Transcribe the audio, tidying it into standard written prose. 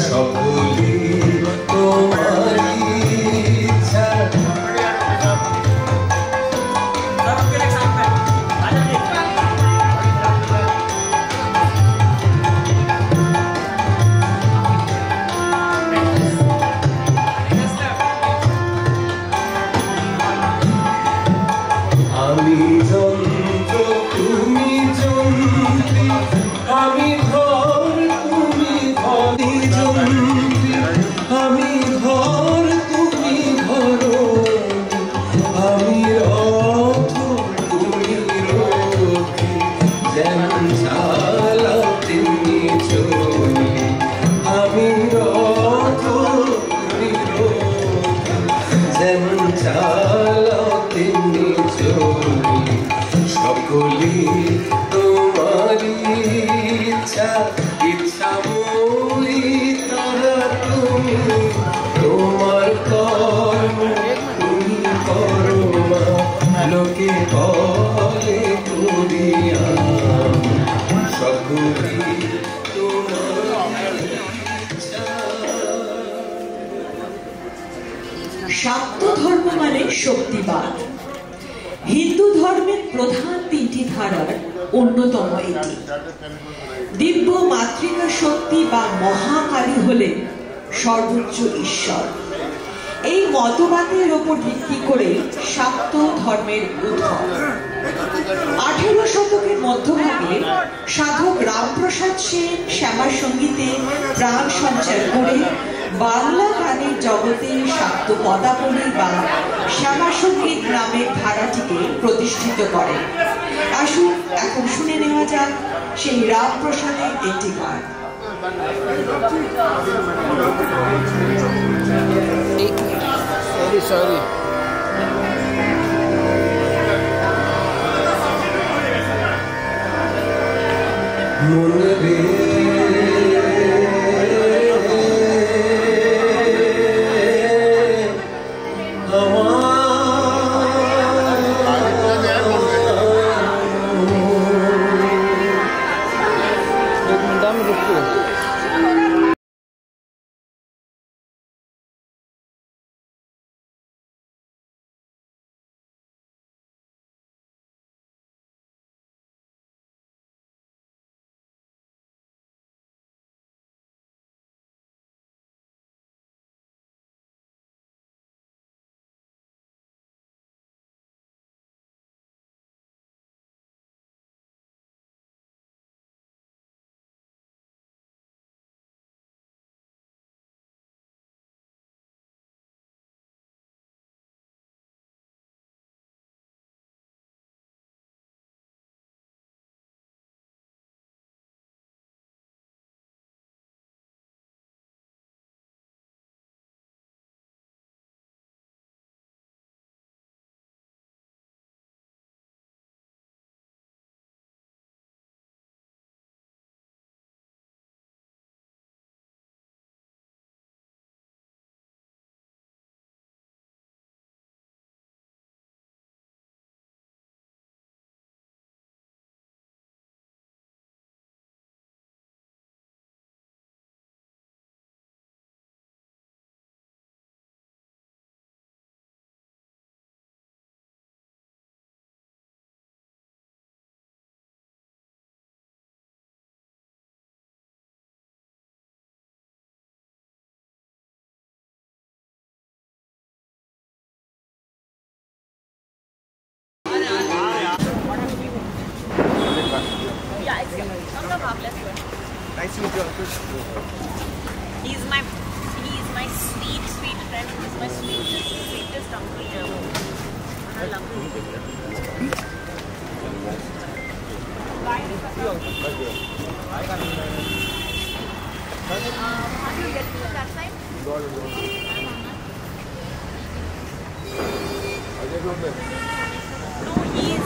সকলি তোমারি ইচ্ছা। আমি যন্ত্র তুমি যন্ত্রী, আমি ঘর তুমি ঘরি যন্ত্রী, আমি ঘর তুমি ঘর, আমি রথ তুমি রথি, যেমন চালাও তেমনি চলি, আমি রথ তুমি রথি, যেমন চালাও তেমনি চলি, সকলি তোমারি ইচ্ছা, ইচ্ছা মোরি তারা তুমি, তোমার কর্ম তুমি করো মা, লোকে বলে করিয়া, সকলি তোমারি ইচ্ছা। শাক্ত ধর্ম মানে শক্তিবাদ। হিন্দু ধর্মের প্রধান তিনটি ধারার অন্যতম এটি। দিব্য মাতৃকা শক্তি বা মহাকালী হলেন সর্বোচ্চ ঈশ্বর। এই মতবাদের ওপর ভিত্তি করে শাক্ত ধর্মের উদ্ভব। 18 শতকের মধ্যভাগে সাধক রামপ্রসাদ সেন শ্যামা সঙ্গীতে প্রাণ সঞ্চার করে বাংলা গানের জগতে শাক্ত পদাবলী বা শ্যামা সঙ্গীত নামের ধারাটিকে প্রতিষ্ঠিত করেন। আসুন এখন শুনে নেওয়া যাক সেই রামপ্রসাদের একটি গান। মনে রে Nice to meet you. He's my sweet friend. He's my sweetest uncle ever. And I love him. Bye. How do you get to that side? No, he's